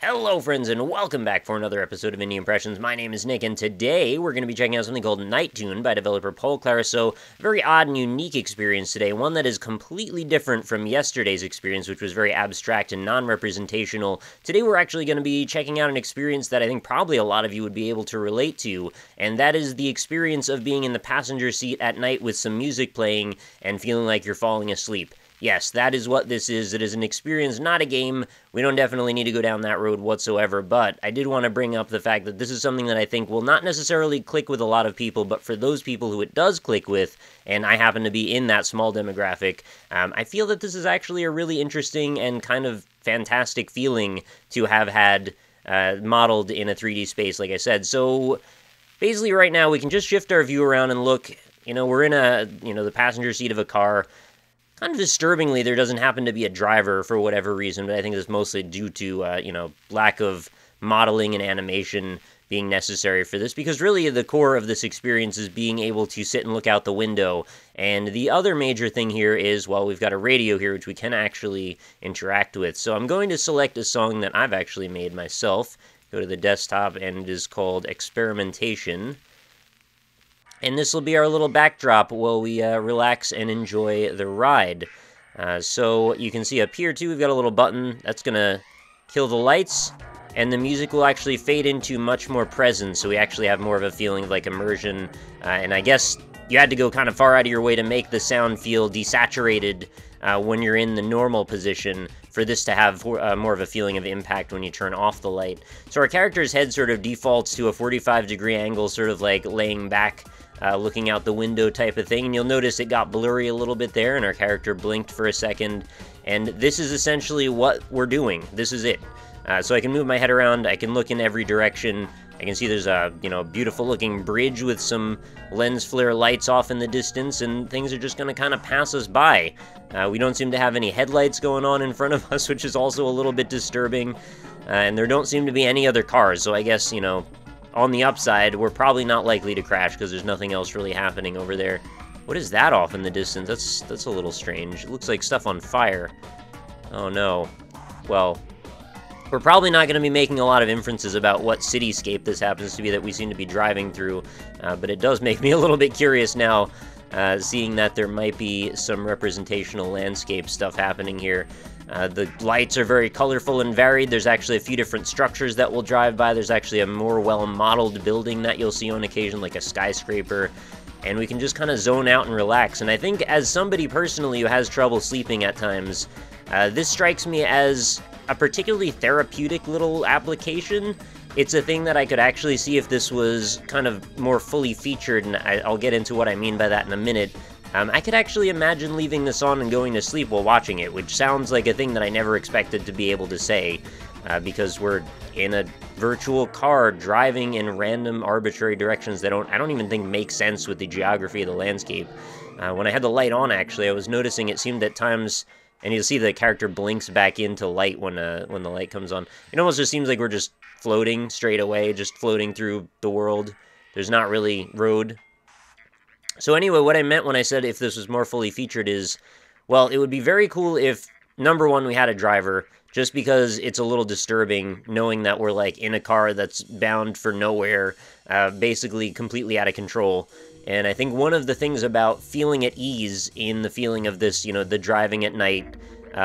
Hello friends and welcome back for another episode of Indie Impressions. My name is Nick and today we're going to be checking out something called Night Tune by developer Pol Clarissou. Very odd and unique experience today, one that is completely different from yesterday's experience, which was very abstract and non-representational. Today we're actually going to be checking out an experience that I think probably a lot of you would be able to relate to, and that is the experience of being in the passenger seat at night with some music playing and feeling like you're falling asleep. Yes, that is what this is. It is an experience, not a game. We don't definitely need to go down that road whatsoever, but I did want to bring up the fact that this is something that I think will not necessarily click with a lot of people, but for those people who it does click with, and I happen to be in that small demographic, I feel that this is actually a really interesting and kind of fantastic feeling to have had modeled in a 3D space, like I said. So basically right now we can just shift our view around and look. We're in the passenger seat of a car. Kind of disturbingly, there doesn't happen to be a driver for whatever reason, but I think it's mostly due to, lack of modeling and animation being necessary for this, because really the core of this experience is being able to sit and look out the window. And the other major thing here is, well, we've got a radio here, which we can actually interact with. So I'm going to select a song that I've actually made myself, go to the desktop, and it is called Experimentation. And this will be our little backdrop while we relax and enjoy the ride. So you can see up here too, we've got a little button that's going to kill the lights, and the music will actually fade into much more presence, so we actually have more of a feeling of like immersion. And I guess you had to go kind of far out of your way to make the sound feel desaturated when you're in the normal position for this to have more of a feeling of impact when you turn off the light. So our character's head sort of defaults to a 45-degree angle, sort of like laying back, looking out the window type of thing, and you'll notice it got blurry a little bit there, and our character blinked for a second, and this is essentially what we're doing. This is it. So I can move my head around, I can look in every direction, I can see there's a, beautiful looking bridge with some lens flare lights off in the distance, and things are just going to kind of pass us by. We don't seem to have any headlights going on in front of us, which is also a little bit disturbing, and there don't seem to be any other cars, so I guess, on the upside, we're probably not likely to crash because there's nothing else really happening over there. What is that off in the distance? That's a little strange. It looks like stuff on fire. Oh no. Well, we're probably not going to be making a lot of inferences about what cityscape this happens to be that we seem to be driving through, but it does make me a little bit curious now, seeing that there might be some representational landscape stuff happening here. The lights are very colorful and varied. There's actually a few different structures that we'll drive by. There's actually a more well-modeled building that you'll see on occasion, like a skyscraper, and we can just kind of zone out and relax. And I think as somebody personally who has trouble sleeping at times, this strikes me as a particularly therapeutic little application. It's a thing that I could actually see if this was kind of more fully featured, and I'll get into what I mean by that in a minute. I could actually imagine leaving this on and going to sleep while watching it, which sounds like a thing that I never expected to be able to say, because we're in a virtual car driving in random arbitrary directions that I don't even think make sense with the geography of the landscape. When I had the light on, actually, I was noticing it seemed at times, and you'll see the character blinks back into light when the light comes on. It almost just seems like we're just floating straight away, just floating through the world. There's not really road. So anyway, what I meant when I said if this was more fully featured is, well, it would be very cool if, number one, we had a driver, just because it's a little disturbing knowing that we're like in a car that's bound for nowhere, basically completely out of control. And I think one of the things about feeling at ease in the feeling of this, the driving at night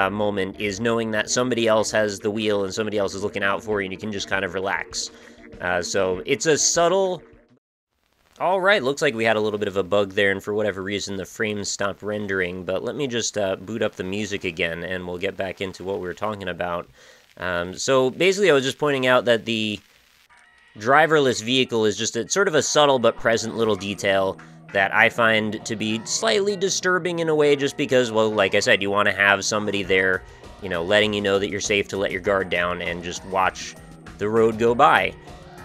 moment, is knowing that somebody else has the wheel and somebody else is looking out for you and you can just kind of relax. So it's a subtle... Alright, looks like we had a little bit of a bug there, and for whatever reason the frames stopped rendering, but let me just boot up the music again, and we'll get back into what we were talking about. So basically I was just pointing out that the driverless vehicle is just sort of a subtle but present little detail that I find to be slightly disturbing in a way, just because, well, like I said, you want to have somebody there, letting you know that you're safe to let your guard down and just watch the road go by.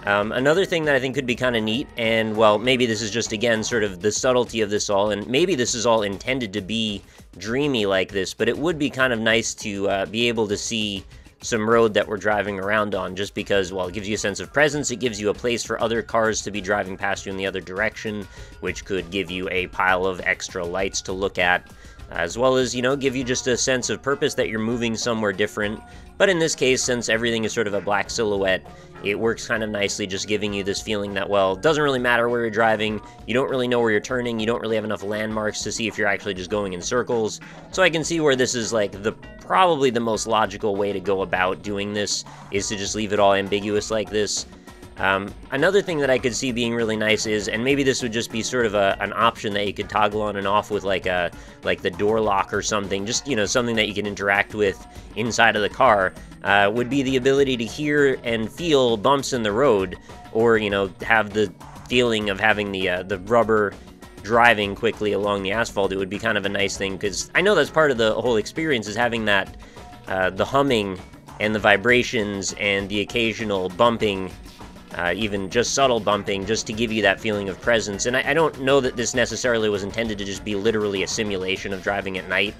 Another thing that I think could be kind of neat, and, well, maybe this is just, again, sort of the subtlety of this all, and maybe this is all intended to be dreamy like this, but it would be kind of nice to be able to see some road that we're driving around on, just because, well, it gives you a sense of presence, it gives you a place for other cars to be driving past you in the other direction, which could give you a pile of extra lights to look at. as well as, you know, give you just a sense of purpose that you're moving somewhere different. But in this case, since everything is sort of a black silhouette, it works kind of nicely, just giving you this feeling that, well, it doesn't really matter where you're driving, you don't really know where you're turning, you don't really have enough landmarks to see if you're actually just going in circles. So I can see where this is like probably the most logical way to go about doing this, is to just leave it all ambiguous like this. Another thing that I could see being really nice is, and maybe this would just be sort of an option that you could toggle on and off with like the door lock or something, just, you know, something that you can interact with inside of the car, would be the ability to hear and feel bumps in the road, or, you know, have the feeling of having the rubber driving quickly along the asphalt. It would be kind of a nice thing, because I know that's part of the whole experience, is having that, the humming and the vibrations and the occasional bumping, even just subtle bumping, just to give you that feeling of presence. And I don't know that this necessarily was intended to just be literally a simulation of driving at night.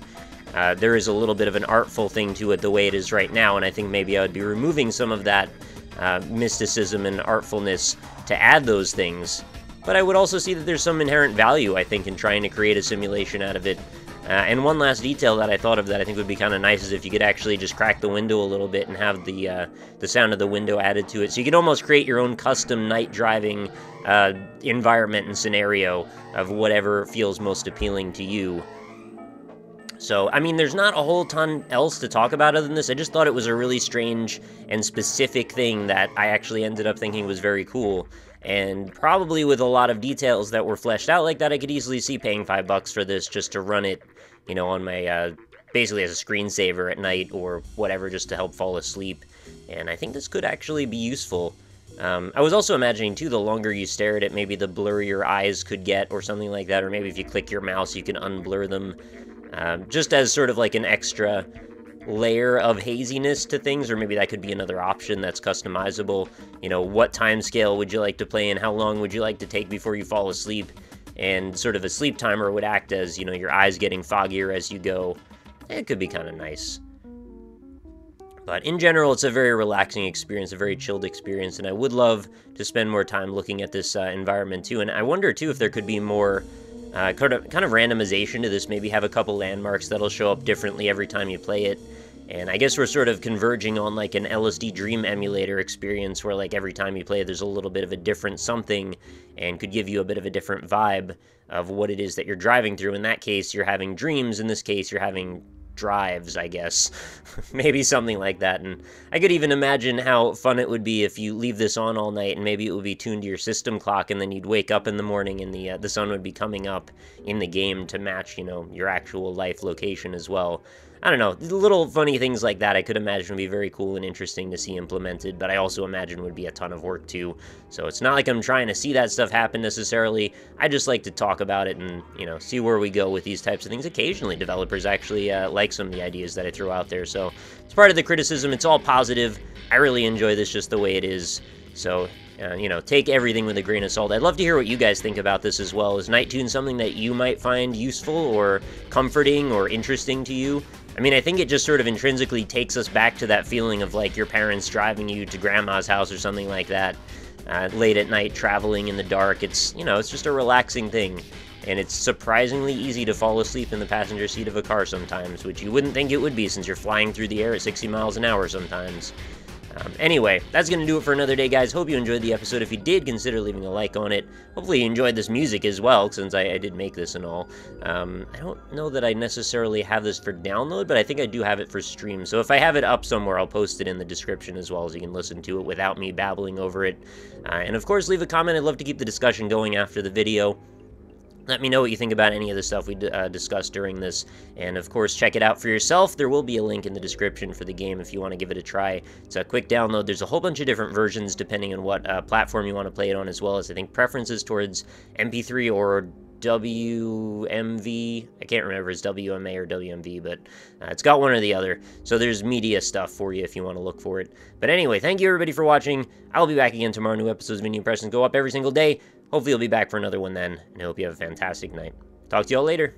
There is a little bit of an artful thing to it the way it is right now, and I think maybe I would be removing some of that mysticism and artfulness to add those things. But I would also see that there's some inherent value, I think, in trying to create a simulation out of it. And one last detail that I thought of that I think would be kind of nice is if you could actually just crack the window a little bit and have the sound of the window added to it. So you could almost create your own custom night driving environment and scenario of whatever feels most appealing to you. So, I mean, there's not a whole ton else to talk about other than this. I just thought it was a really strange and specific thing that I actually ended up thinking was very cool. And probably with a lot of details that were fleshed out like that, I could easily see paying $5 for this just to run it, you know, on my, basically as a screensaver at night or whatever, just to help fall asleep. And I think this could actually be useful. I was also imagining, too, the longer you stare at it, maybe the blurrier eyes could get or something like that, or maybe if you click your mouse, you can unblur them, just as sort of like an extra layer of haziness to things, or maybe that could be another option that's customizable. You know, what time scale would you like to play in? How long would you like to take before you fall asleep? And sort of a sleep timer would act as, you know, your eyes getting foggier as you go. It could be kind of nice. But in general, it's a very relaxing experience, a very chilled experience, and I would love to spend more time looking at this environment too. And I wonder too if there could be more kind of randomization to this, maybe have a couple landmarks that'll show up differently every time you play it. And I guess we're sort of converging on like an LSD Dream emulator experience where like every time you play it, there's a little bit of a different something and could give you a bit of a different vibe of what it is that you're driving through. In that case, you're having dreams. In this case, you're having drives, I guess. Maybe something like that. And I could even imagine how fun it would be if you leave this on all night and maybe it would be tuned to your system clock, and then you'd wake up in the morning and the sun would be coming up in the game to match, you know, your actual life location as well. I don't know, little funny things like that I could imagine would be very cool and interesting to see implemented, but I also imagine would be a ton of work too. So it's not like I'm trying to see that stuff happen necessarily. I just like to talk about it and, you know, see where we go with these types of things. Occasionally developers actually like some of the ideas that I throw out there, so it's part of the criticism. It's all positive. I really enjoy this just the way it is. So, you know, take everything with a grain of salt. I'd love to hear what you guys think about this as well. Is Nighttune something that you might find useful or comforting or interesting to you? I mean, I think it just sort of intrinsically takes us back to that feeling of like your parents driving you to grandma's house or something like that, late at night, traveling in the dark. It's, you know, it's just a relaxing thing. And it's surprisingly easy to fall asleep in the passenger seat of a car sometimes, which you wouldn't think it would be since you're flying through the air at 60 miles an hour sometimes. Anyway, that's going to do it for another day, guys. Hope you enjoyed the episode. If you did, consider leaving a like on it. Hopefully you enjoyed this music as well, since I did make this and all. I don't know that I necessarily have this for download, but I think I do have it for stream. So if I have it up somewhere, I'll post it in the description as well, so you can listen to it without me babbling over it. And of course, leave a comment. I'd love to keep the discussion going after the video. Let me know what you think about any of the stuff we discussed during this, and of course check it out for yourself. There will be a link in the description for the game if you want to give it a try. It's a quick download. There's a whole bunch of different versions depending on what platform you want to play it on, as well as I think preferences towards MP3 or WMV. I can't remember if it's WMA or WMV, but it's got one or the other. So there's media stuff for you if you want to look for it. But anyway, thank you everybody for watching. I'll be back again tomorrow. New episodes of Indie Impressions go up every single day. Hopefully you'll be back for another one then, and I hope you have a fantastic night. Talk to y'all later.